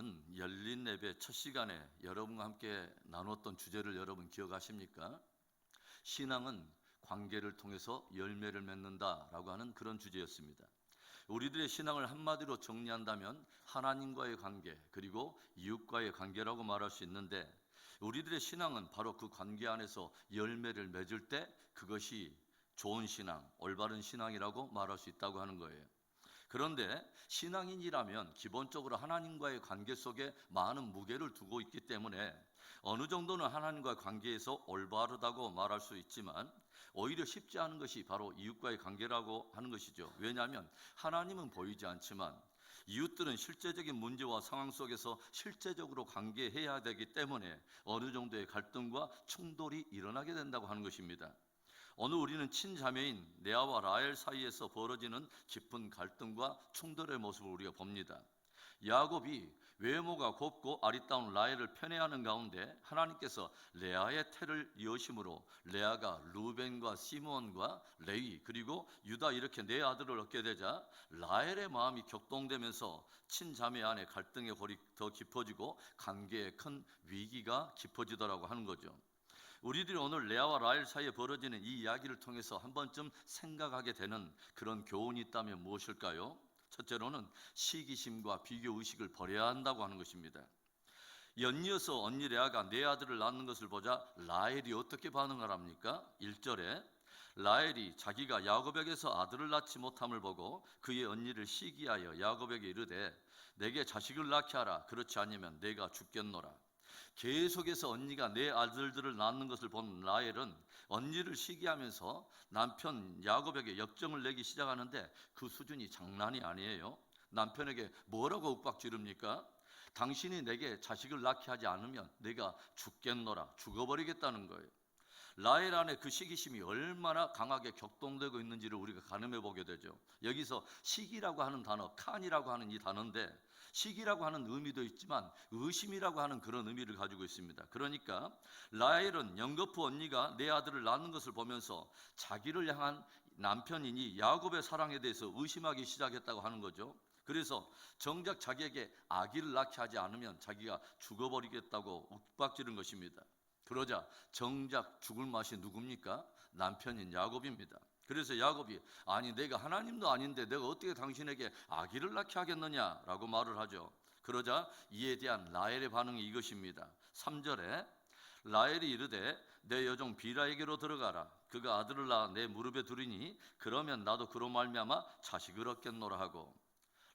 오픈 열린 예배 첫 시간에 여러분과 함께 나눴던 주제를 여러분 기억하십니까? 신앙은 관계를 통해서 열매를 맺는다라고 하는 그런 주제였습니다. 우리들의 신앙을 한마디로 정리한다면 하나님과의 관계 그리고 이웃과의 관계라고 말할 수 있는데, 우리들의 신앙은 바로 그 관계 안에서 열매를 맺을 때 그것이 좋은 신앙, 올바른 신앙이라고 말할 수 있다고 하는 거예요. 그런데 신앙인이라면 기본적으로 하나님과의 관계 속에 많은 무게를 두고 있기 때문에 어느 정도는 하나님과의 관계에서 올바르다고 말할 수 있지만, 오히려 쉽지 않은 것이 바로 이웃과의 관계라고 하는 것이죠. 왜냐하면 하나님은 보이지 않지만 이웃들은 실제적인 문제와 상황 속에서 실제적으로 관계해야 되기 때문에 어느 정도의 갈등과 충돌이 일어나게 된다고 하는 것입니다. 오늘 우리는 친자매인 레아와 라헬 사이에서 벌어지는 깊은 갈등과 충돌의 모습을 우리가 봅니다. 야곱이 외모가 곱고 아리따운 라헬을 편애하는 가운데 하나님께서 레아의 태를 여심으로 레아가 루벤과 시므온과 레위 그리고 유다 이렇게 네 아들을 얻게 되자 라헬의 마음이 격동되면서 친자매 안에 갈등의 골이 더 깊어지고 관계에 큰 위기가 깊어지더라고 하는 거죠. 우리들이 오늘 레아와 라헬 사이에 벌어지는 이 이야기를 통해서 한 번쯤 생각하게 되는 그런 교훈이 있다면 무엇일까요? 첫째로는 시기심과 비교의식을 버려야 한다고 하는 것입니다. 연이어서 언니 레아가 네 아들을 낳는 것을 보자 라헬이 어떻게 반응을 합니까? 1절에 라헬이 자기가 야곱에게서 아들을 낳지 못함을 보고 그의 언니를 시기하여 야곱에게 이르되 내게 자식을 낳게 하라. 그렇지 않으면 내가 죽겠노라. 계속해서 언니가 내 아들들을 낳는 것을 본 라헬은 언니를 시기하면서 남편 야곱에게 역정을 내기 시작하는데 그 수준이 장난이 아니에요. 남편에게 뭐라고 윽박지릅니까? 당신이 내게 자식을 낳게 하지 않으면 내가 죽겠노라, 죽어버리겠다는 거예요. 라헬 안에 그 시기심이 얼마나 강하게 격동되고 있는지를 우리가 가늠해 보게 되죠. 여기서 시기라고 하는 단어, 칸이라고 하는 이 단어인데, 시기라고 하는 의미도 있지만 의심이라고 하는 그런 의미를 가지고 있습니다. 그러니까 라헬은 연거푸 언니가 내 아들을 낳는 것을 보면서 자기를 향한 남편이니 야곱의 사랑에 대해서 의심하기 시작했다고 하는 거죠. 그래서 정작 자기에게 아기를 낳게 하지 않으면 자기가 죽어버리겠다고 윽박지른 것입니다. 그러자 정작 죽을 맛이 누굽니까? 남편인 야곱입니다. 그래서 야곱이 아니 내가 하나님도 아닌데 내가 어떻게 당신에게 아기를 낳게 하겠느냐라고 말을 하죠. 그러자 이에 대한 라헬의 반응이 이것입니다. 3절에 라헬이 이르되 내 여종 비라에게로 들어가라. 그가 아들을 낳아 내 무릎에 두리니 그러면 나도 그로 말미암아 자식을 얻겠노라 하고,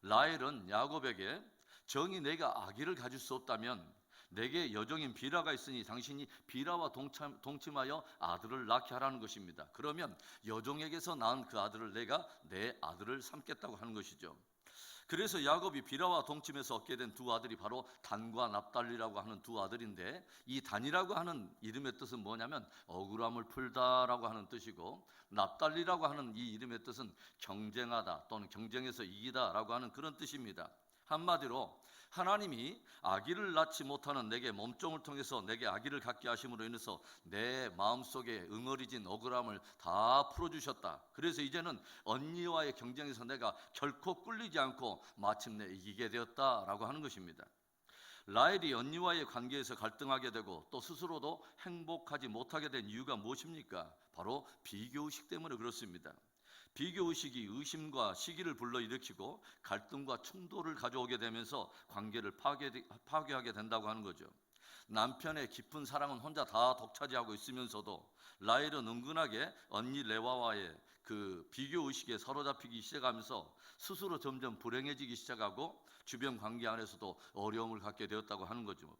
라헬은 야곱에게 정히 내가 아기를 가질 수 없다면 내게 여종인 비라가 있으니 당신이 비라와 동침하여 아들을 낳게 하라는 것입니다. 그러면 여종에게서 낳은 그 아들을 내가 내 아들을 삼겠다고 하는 것이죠. 그래서 야곱이 비라와 동침해서 얻게 된 두 아들이 바로 단과 납달리라고 하는 두 아들인데, 이 단이라고 하는 이름의 뜻은 뭐냐면 억울함을 풀다라고 하는 뜻이고, 납달리라고 하는 이 이름의 뜻은 경쟁하다 또는 경쟁에서 이기다라고 하는 그런 뜻입니다. 한마디로 하나님이 아기를 낳지 못하는 내게 몸종을 통해서 내게 아기를 갖게 하심으로 인해서 내 마음속에 응어리진 억울함을 다 풀어주셨다. 그래서 이제는 언니와의 경쟁에서 내가 결코 꿀리지 않고 마침내 이기게 되었다라고 하는 것입니다. 라헬이 언니와의 관계에서 갈등하게 되고 또 스스로도 행복하지 못하게 된 이유가 무엇입니까? 바로 비교의식 때문에 그렇습니다. 비교의식이 의심과 시기를 불러일으키고 갈등과 충돌을 가져오게 되면서 관계를 파괴하게 된다고 하는 거죠. 남편의 깊은 사랑은 혼자 다 독차지하고 있으면서도 라헬은 은근하게 언니 레와와의 그 비교의식에 사로잡히기 시작하면서 스스로 점점 불행해지기 시작하고 주변 관계 안에서도 어려움을 갖게 되었다고 하는 거죠.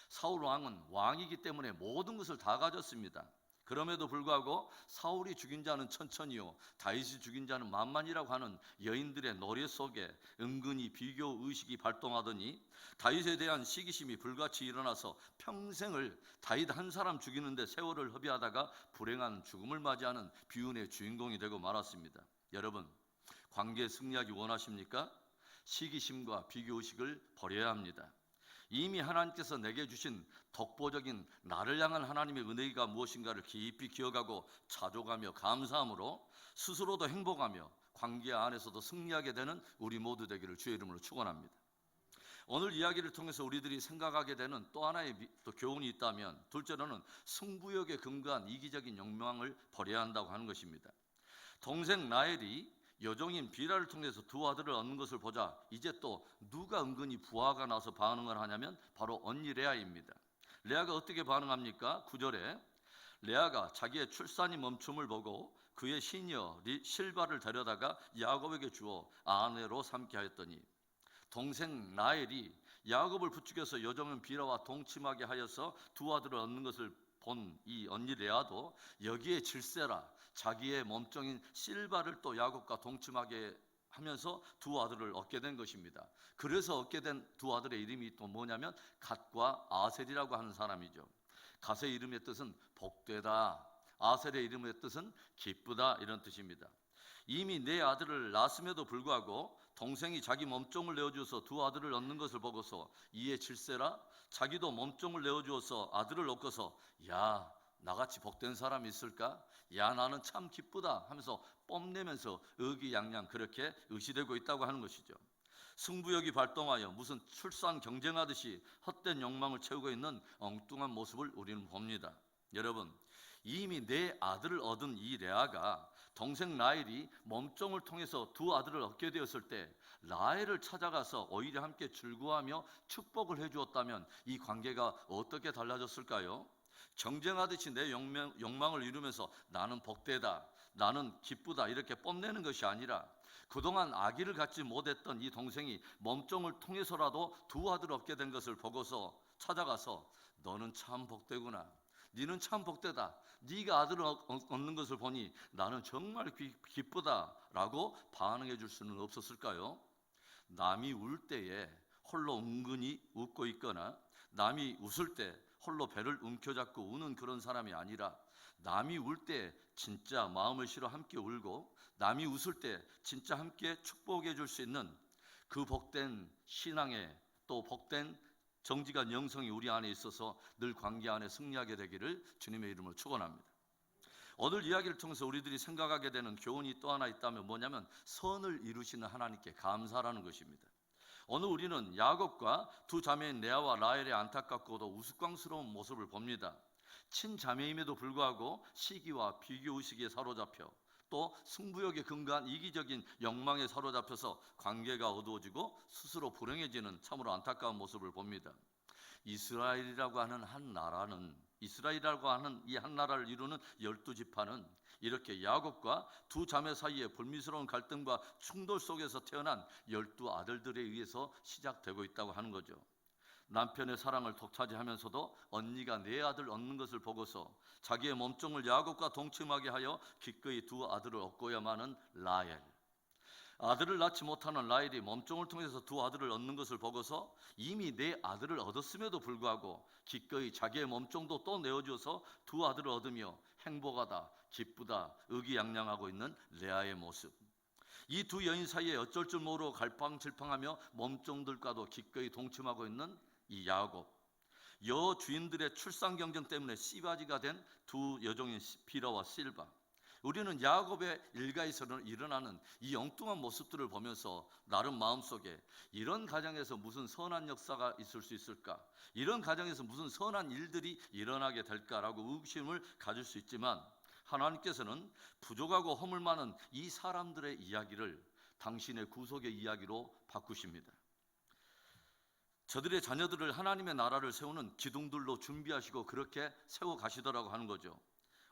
사울 왕은 왕이기 때문에 모든 것을 다 가졌습니다. 그럼에도 불구하고 사울이 죽인 자는 천천히요 다윗이 죽인 자는 만만이라고 하는 여인들의 노래 속에 은근히 비교의식이 발동하더니 다윗에 대한 시기심이 불같이 일어나서 평생을 다윗 한 사람 죽이는데 세월을 허비하다가 불행한 죽음을 맞이하는 비운의 주인공이 되고 말았습니다. 여러분, 관계에 승리하기 원하십니까? 시기심과 비교의식을 버려야 합니다. 이미 하나님께서 내게 주신 독보적인 나를 향한 하나님의 은혜가 무엇인가를 깊이 기억하고 자족하며 감사함으로 스스로도 행복하며 관계 안에서도 승리하게 되는 우리 모두 되기를 주의 이름으로 축원합니다. 오늘 이야기를 통해서 우리들이 생각하게 되는 또 하나의 또 교훈이 있다면, 둘째로는 승부욕에 근거한 이기적인 욕망을 버려야 한다고 하는 것입니다. 동생 라헬이 여종인 비라를 통해서 두 아들을 얻는 것을 보자 이제 또 누가 은근히 부하가 나서 반응을 하냐면 바로 언니 레아입니다. 레아가 어떻게 반응합니까? 9절에 레아가 자기의 출산이 멈춤을 보고 그의 시녀 실바를 데려다가 야곱에게 주어 아내로 삼게 하였더니, 동생 라헬이 야곱을 부추겨서 여종인 비라와 동침하게 하여서 두 아들을 얻는 것을 본 이 언니 레아도 여기에 질세라 자기의 몸종인 실바를 또 야곱과 동침하게 하면서 두 아들을 얻게 된 것입니다. 그래서 얻게 된 두 아들의 이름이 또 뭐냐면 갓과 아셀이라고 하는 사람이죠. 갓의 이름의 뜻은 복되다, 아셀의 이름의 뜻은 기쁘다, 이런 뜻입니다. 이미 네 아들을 낳았음에도 불구하고 동생이 자기 몸종을 내어주어서 두 아들을 얻는 것을 보고서 이에 질세라 자기도 몸종을 내어주어서 아들을 얻고서 야, 나같이 복된 사람이 있을까? 야, 나는 참 기쁘다 하면서 뽐내면서 의기양양 그렇게 의시되고 있다고 하는 것이죠. 승부욕이 발동하여 무슨 출산 경쟁하듯이 헛된 욕망을 채우고 있는 엉뚱한 모습을 우리는 봅니다. 여러분, 이미 네 아들을 얻은 이 레아가 동생 라헬이 몸종을 통해서 두 아들을 얻게 되었을 때 라헬을 찾아가서 오히려 함께 즐거워하며 축복을 해주었다면 이 관계가 어떻게 달라졌을까요? 경쟁하듯이 내 욕망을 이루면서 나는 복되다, 나는 기쁘다 이렇게 뽐내는 것이 아니라 그동안 아기를 갖지 못했던 이 동생이 몸종을 통해서라도 두 아들을 얻게 된 것을 보고서 찾아가서 너는 참 복되구나, 너는 참 복되다, 네가 아들을 얻는 것을 보니 나는 정말 기쁘다라고 반응해 줄 수는 없었을까요? 남이 울 때에 홀로 은근히 웃고 있거나 남이 웃을 때 홀로 배를 움켜잡고 우는 그런 사람이 아니라 남이 울 때 진짜 마음을 실어 함께 울고 남이 웃을 때 진짜 함께 축복해 줄 수 있는 그 복된 신앙의 또 복된 정직한 영성이 우리 안에 있어서 늘 관계 안에 승리하게 되기를 주님의 이름으로 축원합니다. 오늘 이야기를 통해서 우리들이 생각하게 되는 교훈이 또 하나 있다면 뭐냐면 선을 이루시는 하나님께 감사라는 것입니다. 오늘 우리는 야곱과 두 자매인 레아와 라헬의 안타깝고도 우스꽝스러운 모습을 봅니다. 친자매임에도 불구하고 시기와 비교의식에 사로잡혀 또 승부욕에 근거한 이기적인 욕망에 사로잡혀서 관계가 어두워지고 스스로 불행해지는 참으로 안타까운 모습을 봅니다. 이스라엘이라고 하는 이 한 나라를 이루는 12지파는 이렇게 야곱과 두 자매 사이의 불미스러운 갈등과 충돌 속에서 태어난 12아들들에 의해서 시작되고 있다고 하는 거죠. 남편의 사랑을 독차지하면서도 언니가 네 아들 얻는 것을 보고서 자기의 몸종을 야곱과 동침하게 하여 기꺼이 두 아들을 얻고야만 하는 라헬, 아들을 낳지 못하는 라헬이 몸종을 통해서 두 아들을 얻는 것을 보고서 이미 네 아들을 얻었음에도 불구하고 기꺼이 자기의 몸종도 또 내어주어서 두 아들을 얻으며 행복하다, 기쁘다, 의기양양하고 있는 레아의 모습. 이 두 여인 사이에 어쩔 줄 모르고 갈팡질팡하며 몸종들과도 기꺼이 동침하고 있는 이 야곱, 여 주인들의 출산 경쟁 때문에 씨바지가 된 두 여종인 비라와 실바. 우리는 야곱의 일가에서 일어나는 이 엉뚱한 모습들을 보면서 나름 마음속에 이런 가정에서 무슨 선한 역사가 있을 수 있을까? 이런 가정에서 무슨 선한 일들이 일어나게 될까라고 의구심을 가질 수 있지만 하나님께서는 부족하고 허물 많은 이 사람들의 이야기를 당신의 구속의 이야기로 바꾸십니다. 저들의 자녀들을 하나님의 나라를 세우는 기둥들로 준비하시고 그렇게 세워가시더라고 하는 거죠.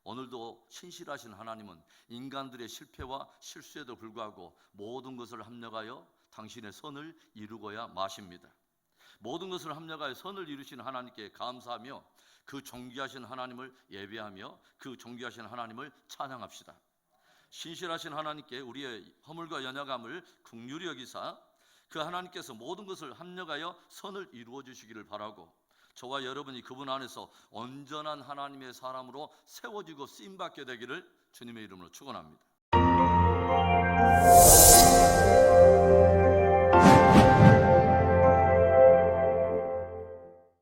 오늘도 신실하신 하나님은 인간들의 실패와 실수에도 불구하고 모든 것을 합력하여 당신의 선을 이루고야 마십니다. 모든 것을 합력하여 선을 이루신 하나님께 감사하며 그 존귀하신 하나님을 예배하며 그 존귀하신 하나님을 찬양합시다. 신실하신 하나님께 우리의 허물과 연약함을 긍휼히 여기사 그 하나님께서 모든 것을 합력하여 선을 이루어 주시기를 바라고 저와 여러분이 그분 안에서 온전한 하나님의 사람으로 세워지고 쓰임받게 되기를 주님의 이름으로 축원합니다.